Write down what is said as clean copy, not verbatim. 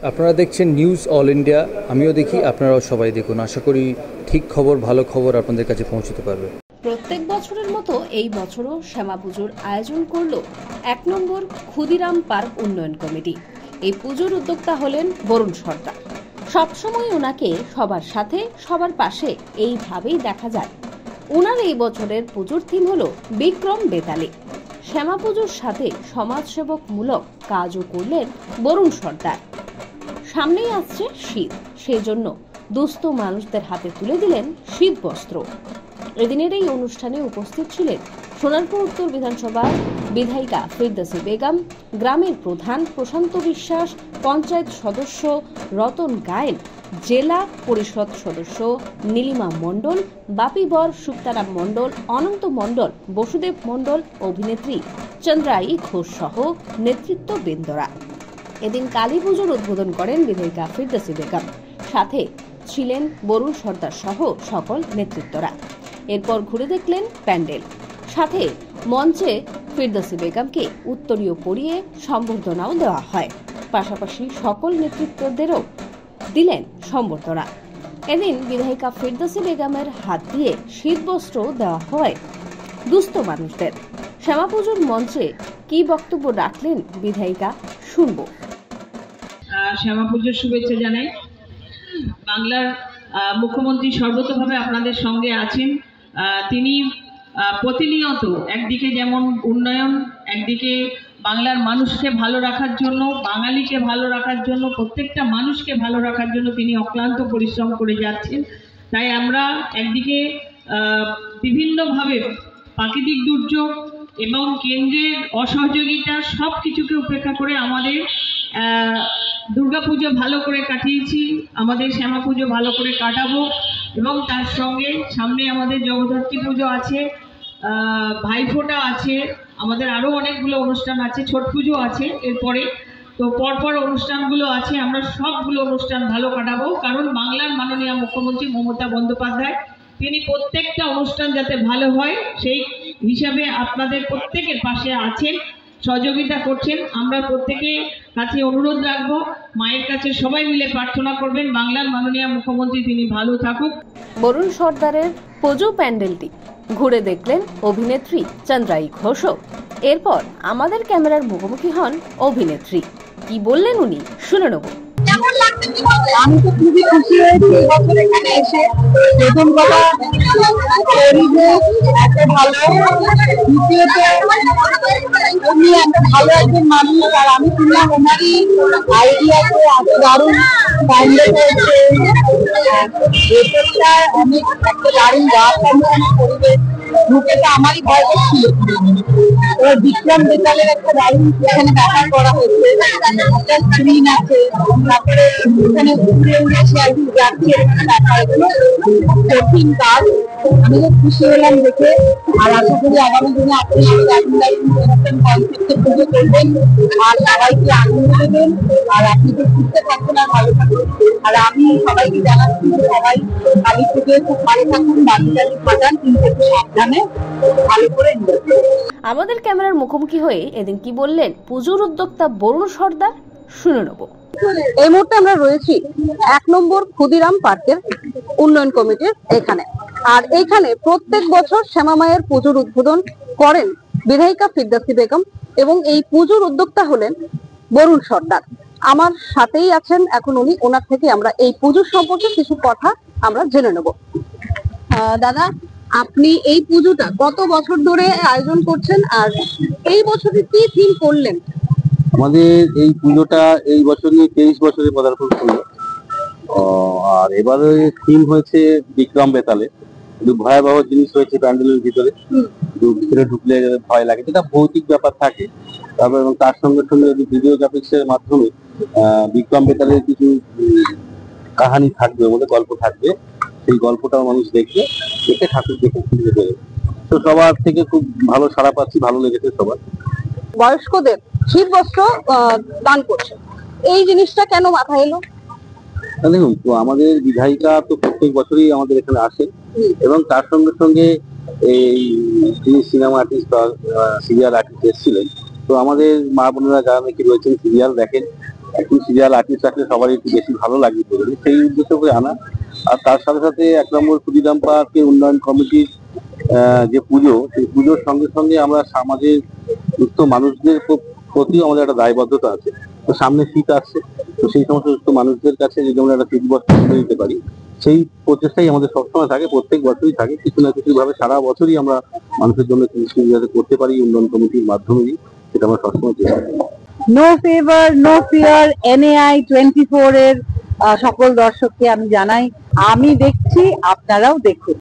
আপনারা দেখছেন news all India. আমিও দেখি, আপনারাও সবাই দেখুন। আশা করি ঠিক খবর, ভালো খবর আপনাদের কাছে পৌঁছতে পারবে। প্রত্যেক বছরের মতো এই বছরও শ্যামা পুজোর আয়োজন করল 1 নম্বর ক্ষুদিরাম পার্ক উন্নয়ন কমিটি। এই পুজোর উদ্যোক্তা হলেন বরুণ সর্দার। সবসময় ওনাকে সবার সাথে সবার পাশে এইভাবেই দেখা যায়। ওনার এই বছরের পুজোর থিম হলো বিক্রম বেতালে। শ্যামা পুজোর সাথে সমাজসেবকমূলক কাজও করলেন বরুণ সর্দার। সামনেই আসছে শীত, সেই জন্য দুস্থ মানুষদের হাতে তুলে দিলেন শীত বস্ত্র। এদিনের এই অনুষ্ঠানে উপস্থিত ছিলেন সোনারপুর উত্তর বিধানসভার বিধায়িকা ফিরদৌসী বেগম, গ্রামের প্রধান প্রশান্ত বিশ্বাস, পঞ্চায়েত সদস্য রতন গায়েন, জেলা পরিষদ সদস্য নীলিমা মণ্ডল, বাপি বর, সুক্তারাম মণ্ডল, অনন্ত মণ্ডল, বসুদেব মণ্ডল, অভিনেত্রী চন্দ্রায়ী ঘোষ সহ নেতৃত্ববৃন্দরা। এদিন কালী পুজোর উদ্বোধন করেন বিধায়িকা ফিরদৌসী বেগম, সাথে ছিলেন বরুণ সর্দার সহ সকল নেতৃত্বরা। এরপর ঘুরে দেখলেন প্যান্ডেল, সাথে মঞ্চে ফিরদৌসী বেগমকে উত্তরীয় পরিয়ে সম্বর্ধনাও দেওয়া হয়। পাশাপাশি সকল নেতৃত্বদেরও দিলেন সম্বর্ধনা। এদিন বিধায়িকা ফিরদৌসী বেগমের হাত দিয়ে শীতবস্ত্র দেওয়া হয় দুস্থ মানুষদের। শ্যামা পুজোর মঞ্চে কি বক্তব্য রাখলেন বিধায়িকা, শুনবো। শ্যামা পুজোর শুভেচ্ছা জানাই। বাংলার মুখ্যমন্ত্রী সর্বতভাবে আপনাদের সঙ্গে আছেন। তিনি প্রতিনিয়ত একদিকে যেমন উন্নয়ন, একদিকে বাংলার মানুষকে ভালো রাখার জন্য, বাঙালিকে ভালো রাখার জন্য, প্রত্যেকটা মানুষকে ভালো রাখার জন্য তিনি অক্লান্ত পরিশ্রম করে যাচ্ছেন। তাই আমরা একদিকে বিভিন্নভাবে প্রাকৃতিক দুর্যোগ এবং কেন্দ্রের অসহযোগিতা সব কিছুকে উপেক্ষা করে আমাদের দুর্গাপুজো ভালো করে কাটিয়েছি, আমাদের শ্যামা পুজো ভালো করে কাটাবো এবং তার সঙ্গে সামনে আমাদের জগদ্ধাত্রী পুজো আছে, ভাইফোঁটা আছে, আমাদের আরও অনেকগুলো অনুষ্ঠান আছে, ছট পুজো আছে এরপরে। তো পরপর অনুষ্ঠানগুলো আছে, আমরা সবগুলো অনুষ্ঠান ভালো কাটাবো। কারণ বাংলার মাননীয় মুখ্যমন্ত্রী মমতা বন্দ্যোপাধ্যায় তিনি প্রত্যেকটা অনুষ্ঠান যাতে ভালো হয় সেই হিসাবে আপনাদের প্রত্যেকের পাশে আছেন, সহযোগিতা করছেন। আমরা প্রত্যেকের কাছে অনুরোধ রাখবো, মায়ের কাছে সবাই মিলে প্রার্থনা করবেন বাংলার মাননীয় মুখ্যমন্ত্রী তিনি ভালো থাকুক। বরুণ সর্দারের পুজো প্যান্ডেলটি ঘুরে দেখলেন অভিনেত্রী চন্দ্রায়ী ঘোষ। এরপর আমাদের ক্যামেরার মুখোমুখি হন অভিনেত্রী। কি বললেন উনি, শুনে নেব। আমি তো খুবই খুশি হয়েছি এবছর এখানে এসে। প্রথম কথা, পরিবেশ এত ভালো, দ্বিতীয়ত উনি একটা ভালো একজন মানুষ। আর আমি শুনলাম ওনারই আইডিয়াতে এত দারুণ প্যান্ডেল হয়েছে, ভেতরটা অনেক একটা দারুণ গাছ, পরিবেশ ঢুকে তো আমারই ভয় করছিল। এবার বিক্রম বেতালের একটা দারুণ এখানে ব্যাপার করা হয়েছে, একটা স্ক্রিন আছে, তারপরে এখানে ঘুরে উঠে সে একদিন যাচ্ছে, ব্যাপার কঠিন কাজ। আমি খুব খুশি হলাম দেখে। আর আশা করি আগামী দিনে আপনি কনসেপ্টে পুজো করবেন আর সবাইকে আনন্দ দেবেন। আর আপনি তো সুস্থ থাকবেন আর ভালো থাকবেন। আর আমি সবাইকে জানাচ্ছি সবাই কালী পুজোয় খুব ভালো থাকুন, বাড়ি টালি ফাটান, কিন্তু একটু সাবধানে ভালো করে নিন। আমাদের ক্যামেরার মুখোমুখি হয়ে এদিন কি বললেন পুজোর উদ্যোক্তা বরুণ সর্দার, শুনে নেব। এই মুহূর্তে আমরা রয়েছি 1 নম্বর ক্ষুদিরাম পার্কের উন্নয়ন কমিটির এখানে। আর এইখানে প্রত্যেক বছর শ্যামা মায়ের পুজোর উদ্বোধন করেন বিধায়িকা ফিরদৌসী বেগম এবং এই পুজোর উদ্যোক্তা হলেন বরুণ সর্দার। আমার সাথেই আছেন এখন উনি, ওনার থেকে আমরা এই পুজোর সম্পর্কে কিছু কথা আমরা জেনে নেব। দাদা, আপনি এই পুজোটা কত বছর ধরে আয়োজন করছেন আর এই বছরে কি থিম করলেন? আমাদের এই পুজোটা এই বছরই 23 বছরে পদার্পণ করলো। আর এবারে থিম হয়েছে বিক্রম বেতালে। ভয়াবহ জিনিস রয়েছে প্যান্ডেলের ভিতরে, ভিতরে ঢুকলে ভয় লাগে, যেটা ভৌতিক ব্যাপার থাকে। তারপর এবং তার সঙ্গে সঙ্গে ভিডিও গ্রাফিক্সের মাধ্যমে বিক্রম বেতালের কিছু কাহানি থাকবে, ওদের গল্প থাকবে। সেই গল্পটাও মানুষ দেখবে, দেখে ঠাকুর দেখে খুঁজে দেবে। তো সবার থেকে খুব ভালো সাড়া পাচ্ছি, ভালো লেগেছে সবার। বয়স্কদের শীত বস্ত্র দান করছে, এই জিনিসটা কেন মাথায় এলো? দেখুন, তো আমাদের বিধায়িকা তো প্রত্যেক বছরই আমাদের এখানে আসেন এবং তার সঙ্গে সঙ্গে এই তিনি সিনেমা আর্টিস্ট বা সিরিয়াল আর্টিস্ট এসেছিলেন। তো আমাদের মা বোনেরা যারা নাকি রয়েছেন সিরিয়াল দেখেন, একটু সিরিয়াল আর্টিস্ট থাকলে সবারই একটু বেশি ভালো লাগবে, সেই উদ্দেশ্য করে আনা। আর তার সাথে সাথে 1 নম্বর ক্ষুদিরাম পার্কের উন্নয়ন কমিটির যে পুজো, সেই পুজোর সঙ্গে সঙ্গে আমরা সমাজের সুস্থ মানুষদের প্রতিও আমাদের একটা দায়বদ্ধতা আছে। তো সামনে শীত আসছে, তো সেই সমস্ত সুস্থ মানুষদের কাছে যদি আমরা একটা শীতবস্ত্র তুলে দিতে পারি, সেই প্রচেষ্টাই আমাদের সবসময় থাকে, প্রত্যেক বছরই থাকে। কিছু না কিছু ভাবে সারা বছরই আমরা মানুষের জন্য কিছু যাতে করতে পারি উন্নয়ন কমিটির মাধ্যমেই, সেটা আমরা সবসময় চেষ্টা করি। No favour no fear NAI 24 এর সকল দর্শককে আমি জানাই, আমি দেখছি, আপনারাও দেখুন।